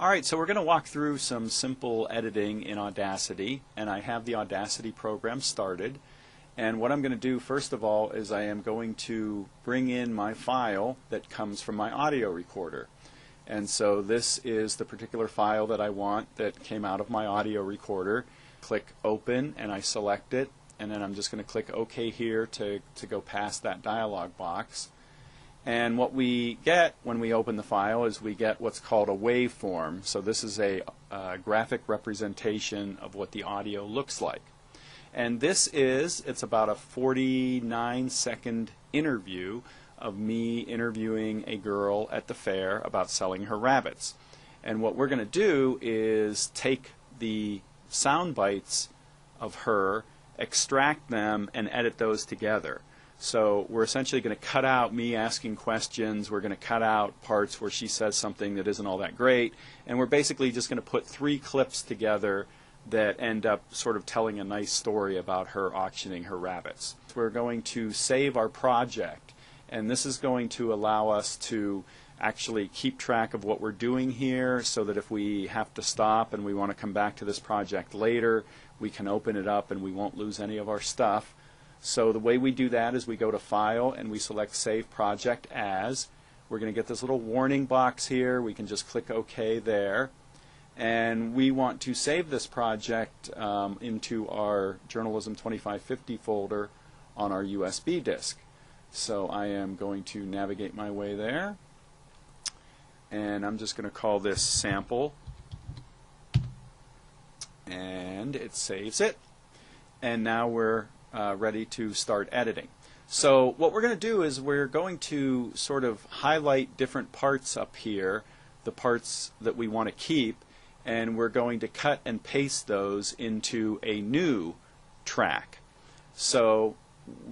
Alright, so we're going to walk through some simple editing in Audacity, and I have the Audacity program started. And what I'm going to do first of all is I am going to bring in my file that comes from my audio recorder. And so this is the particular file that I want that came out of my audio recorder. Click Open and I select it, and then I'm just going to click OK here to go past that dialog box. And what we get when we open the file is we get what's called a waveform. So this is a graphic representation of what the audio looks like. And it's about a 49-second interview of me interviewing a girl at the fair about selling her rabbits. And what we're going to do is take the sound bites of her, extract them, and edit those together. So we're essentially going to cut out me asking questions, we're going to cut out parts where she says something that isn't all that great, and we're basically just going to put 3 clips together that end up sort of telling a nice story about her auctioning her rabbits. We're going to save our project, and this is going to allow us to actually keep track of what we're doing here so that if we have to stop and we want to come back to this project later, we can open it up and we won't lose any of our stuff. So the way we do that is we go to File and we select Save Project As. We're going to get this little warning box here. We can just click OK there. And we want to save this project into our Journalism 2550 folder on our USB disk. So I am going to navigate my way there. And I'm just going to call this Sample. And it saves it. And now we're ready to start editing. So what we're going to do is we're going to sort of highlight different parts up here, the parts that we want to keep, and we're going to cut and paste those into a new track. So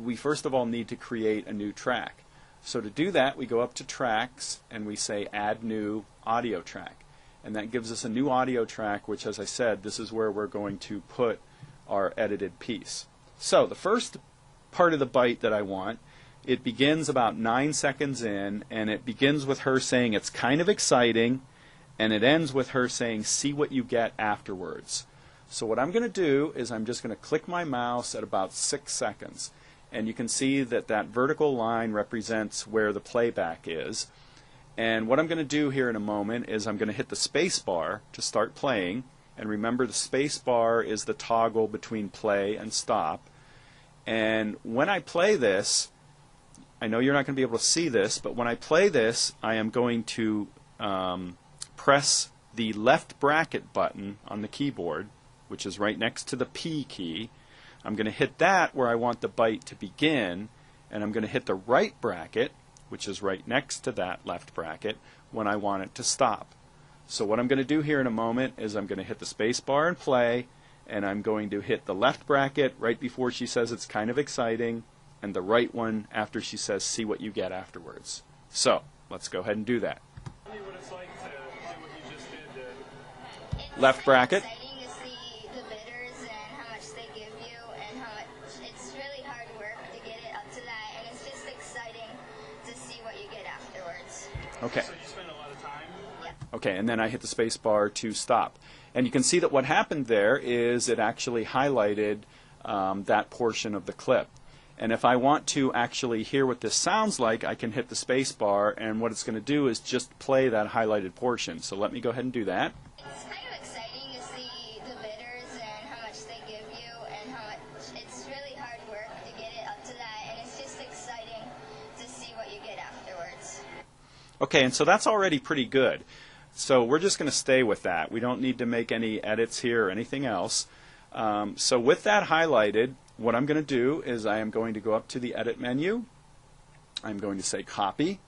we first of all need to create a new track. So to do that, we go up to Tracks and we say Add New Audio Track. And that gives us a new audio track, which, as I said, this is where we're going to put our edited piece. So the first part of the bite that I want, it begins about 9 seconds in, and it begins with her saying it's kind of exciting, and it ends with her saying see what you get afterwards. So what I'm going to do is I'm just going to click my mouse at about 6 seconds, and you can see that that vertical line represents where the playback is. And what I'm going to do here in a moment is I'm going to hit the space bar to start playing. And remember, the space bar is the toggle between play and stop. And when I play this, I know you're not going to be able to see this, but when I play this, I am going to press the left bracket button on the keyboard, which is right next to the P key. I'm going to hit that where I want the bite to begin, and I'm going to hit the right bracket, which is right next to that left bracket, when I want it to stop. So what I'm going to do here in a moment is I'm going to hit the space bar and play, and I'm going to hit the left bracket right before she says it's kind of exciting, and the right one after she says see what you get afterwards. So let's go ahead and do that. Tell me what it's like to do what you just did. Left bracket. It's exciting to see the bidders and how much they give you, and how it's really hard work to get it up to that, and it's just exciting to see what you get afterwards. Okay. So you spend a lot of time? Okay, and then I hit the space bar to stop. And you can see that what happened there is it actually highlighted that portion of the clip. And if I want to actually hear what this sounds like, I can hit the space bar, and what it's going to do is just play that highlighted portion. So let me go ahead and do that. It's kind of exciting to see the bidders and how much they give you, and how it's really hard work to get it up to that, and it's just exciting to see what you get afterwards. Okay, and so that's already pretty good. So we're just going to stay with that. We don't need to make any edits here or anything else. So with that highlighted, what I'm going to do is I am going to go up to the Edit menu. I'm going to say Copy,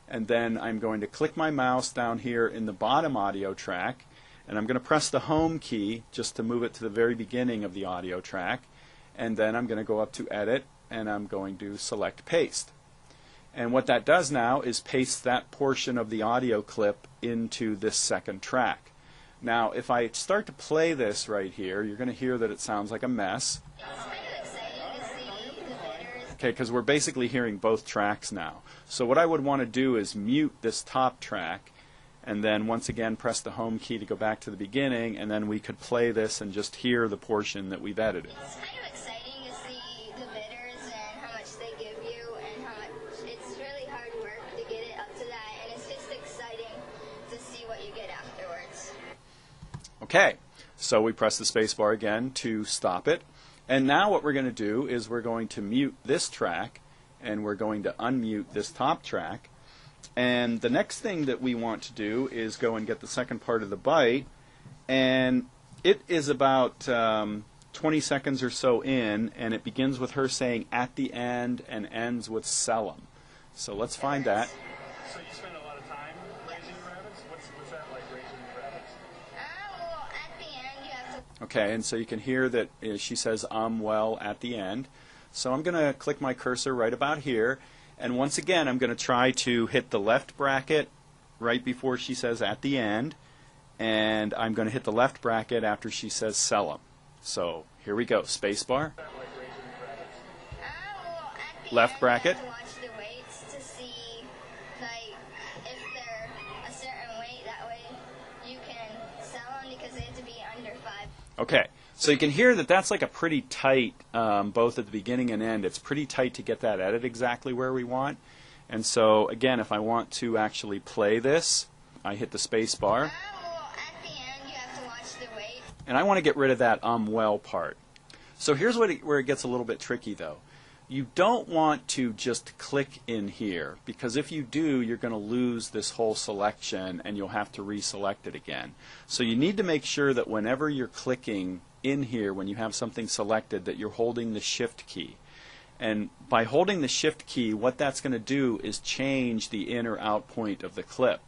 and then I'm going to click my mouse down here in the bottom audio track, and I'm going to press the Home key just to move it to the very beginning of the audio track, and then I'm going to go up to Edit, and I'm going to select Paste. And what that does now is paste that portion of the audio clip into this second track. Now, if I start to play this right here, you're going to hear that it sounds like a mess. It's kind of exciting to see the bidders. Okay, because we're basically hearing both tracks now. So what I would want to do is mute this top track, and then once again press the home key to go back to the beginning, and then we could play this and just hear the portion that we've edited. It's kind of exciting to see the bidders and how much they give you and how much it's really hard work to get it up to that, and it's just exciting to see what you get afterwards. Okay, so we press the space bar again to stop it, and now what we're going to do is we're going to mute this track and we're going to unmute this top track. And the next thing that we want to do is go and get the second part of the bite, and it is about 20 seconds or so in, and it begins with her saying at the end and ends with Selim. So let's find that. So you spend a lot of time raising your rabbits? What's that like, raising your rabbits? Well, at the end you have to... Okay, and so you can hear that she says well at the end. So I'm going to click my cursor right about here, and once again I'm going to try to hit the left bracket right before she says at the end, and I'm going to hit the left bracket after she says Selim. So here we go, space bar, Well, at the left end, bracket, you have to watch the weights to see, like, if they're a certain weight. That way you can sell them because they have to be under 5. okay. So you can hear that that's like a pretty tight, both at the beginning and end, it's pretty tight to get that edit exactly where we want. And so again, if I want to actually play this, I hit the space bar. Well, at the end you have to watch the weights. And I want to get rid of that well part. So here's where it gets a little bit tricky though. You don't want to just click in here, because if you do, you're going to lose this whole selection and you'll have to reselect it again. So you need to make sure that whenever you're clicking in here, when you have something selected, that you're holding the shift key. And by holding the shift key, what that's going to do is change the in or out point of the clip.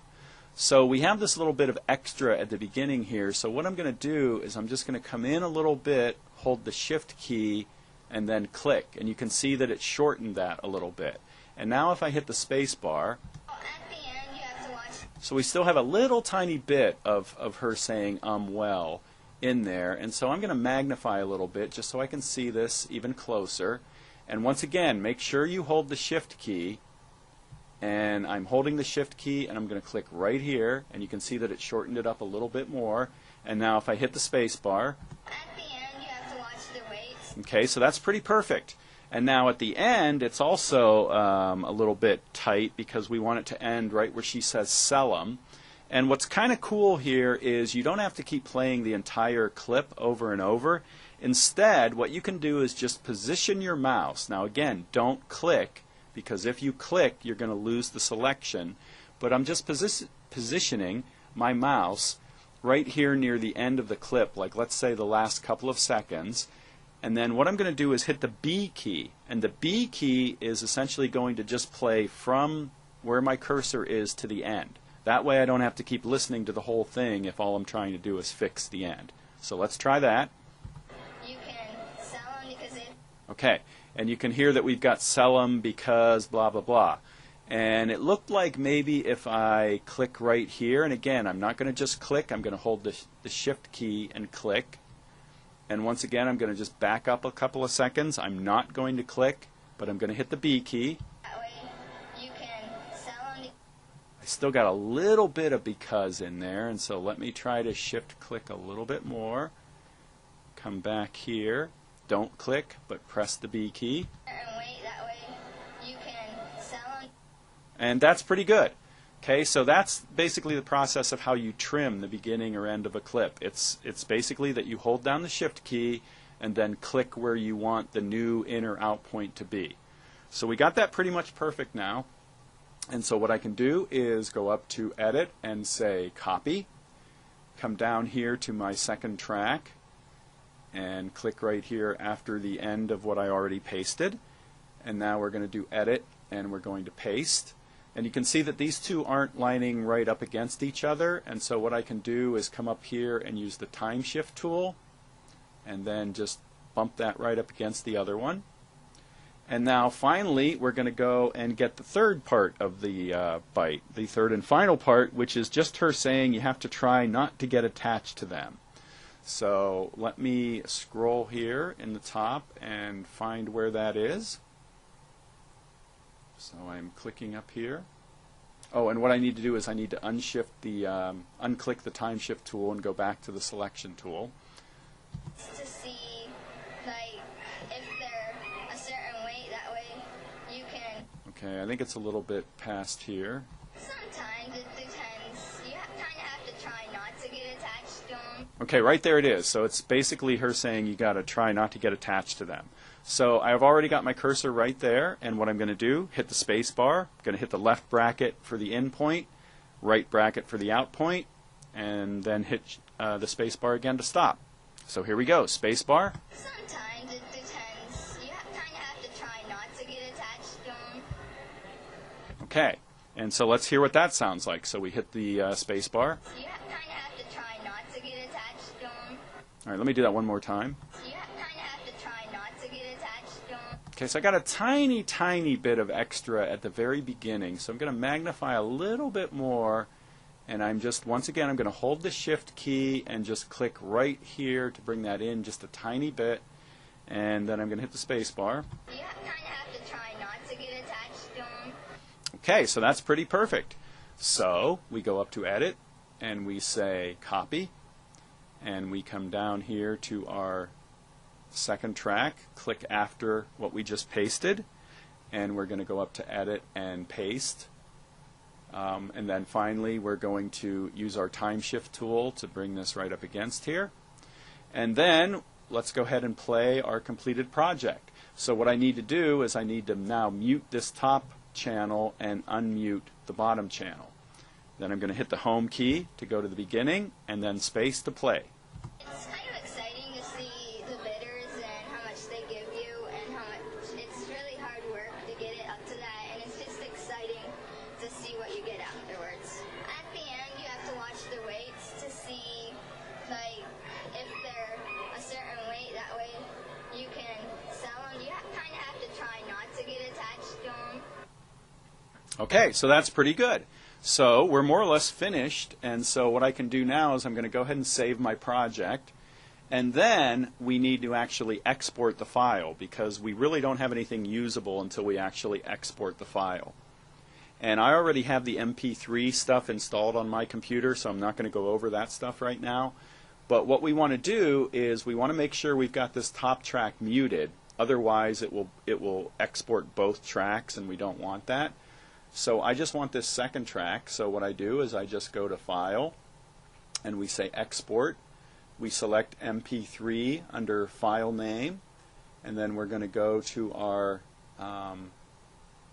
So we have this little bit of extra at the beginning here. So what I'm going to do is I'm just going to come in a little bit, hold the shift key, and then click. And you can see that it shortened that a little bit. And now if I hit the space bar, At the end you have to watch. so we still have a little tiny bit of her saying well in there. And so I'm going to magnify a little bit just so I can see this even closer. And once again, make sure you hold the shift key. And I'm holding the shift key, and I'm going to click right here, and you can see that it shortened it up a little bit more. And now if I hit the space bar, At the end you have to watch the weights. okay, so that's pretty perfect. And now at the end, it's also a little bit tight because we want it to end right where she says Selim. And what's kind of cool here is you don't have to keep playing the entire clip over and over. Instead, what you can do is just position your mouse. Now again, don't click, because if you click, you're going to lose the selection. But I'm just positioning my mouse right here near the end of the clip, like let's say the last couple of seconds. And then what I'm going to do is hit the B key. And the B key is essentially going to just play from where my cursor is to the end. That way I don't have to keep listening to the whole thing if all I'm trying to do is fix the end. So let's try that. You can sell them because it... Okay, and you can hear that we've got Selim because blah blah blah. And it looked like maybe if I click right here, and again I'm not going to just click, I'm going to hold the shift key and click. And once again I'm going to just back up a couple of seconds. I'm not going to click, but I'm going to hit the B key. That way you can sell them. I still got a little bit of because in there, and so let me try to shift click a little bit more. Come back here. Don't click, but press the B key. And wait, that way you can sell them. And that's pretty good. Okay, so that's basically the process of how you trim the beginning or end of a clip. It's basically that you hold down the shift key and then click where you want the new in or out point to be. So we got that pretty much perfect now. And so what I can do is go up to Edit and say Copy. Come down here to my second track and click right here after the end of what I already pasted. And now we're going to do Edit and we're going to paste. And you can see that these two aren't lining right up against each other, and so what I can do is come up here and use the time shift tool and then just bump that right up against the other one. And now finally we're going to go and get the third part of the bite, the third and final part, which is just her saying you have to try not to get attached to them. So let me scroll here in the top and find where that is. So I'm clicking up here. Oh, and what I need to do is I need to unshift the, unclick the time shift tool and go back to the selection tool. To see, like, if they're a certain weight, that way you can. Okay, I think it's a little bit past here. Sometimes it depends. You kind of have to try not to get attached to them. Okay, right there it is. So it's basically her saying you got to try not to get attached to them. So I've already got my cursor right there, and what I'm going to do, hit the space bar. I'm going to hit the left bracket for the in point, right bracket for the out point, and then hit the space bar again to stop. So here we go, space bar. Sometimes it depends. You kind of have to try not to get attached to them. Okay, and so let's hear what that sounds like. So we hit the space bar. You kind of have to try not to get attached to them. All right, let me do that one more time. You kind of have to try not to get attached to them. Okay, so I got a tiny, tiny bit of extra at the very beginning. So I'm going to magnify a little bit more. And I'm just, once again, I'm going to hold the shift key and just click right here to bring that in just a tiny bit. And then I'm going to hit the space bar. You kind of have to try not to get attached to them. Okay, so that's pretty perfect. So we go up to Edit, and we say Copy. And we come down here to our second track, click after what we just pasted. And we're going to go up to Edit and Paste. And then finally, we're going to use our time shift tool to bring this right up against here. And then let's go ahead and play our completed project. So what I need to do is I need to now mute this top channel and unmute the bottom channel. Then I'm going to hit the home key to go to the beginning and then space to play. It's kind of exciting to see the bidders and how much they give you and how much it's really hard work to get it up to that, and it's just exciting to see what you get afterwards. At the end, you have to watch the weights to see, like, if they're a certain weight, that way you can sell them. You kind of have to try not to get attached to them. Okay, so that's pretty good. So we're more or less finished, and so what I can do now is I'm going to go ahead and save my project, and then we need to actually export the file because we really don't have anything usable until we actually export the file. And I already have the MP3 stuff installed on my computer, so I'm not going to go over that stuff right now. But what we want to do is we want to make sure we've got this top track muted. Otherwise, it will export both tracks, and we don't want that. So I just want this second track. So what I do is I just go to File, and we say Export. We select MP3 under File Name, and then we're going to go to our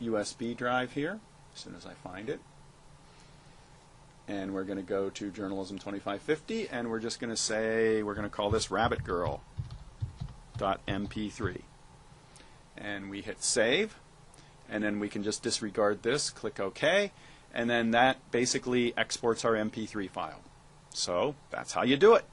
USB drive here as soon as I find it. And we're going to go to Journalism 2550, and we're just going to say, we're going to call this rabbitgirl.mp3. And we hit Save, and then we can just disregard this, click OK, and then that basically exports our MP3 file. So that's how you do it.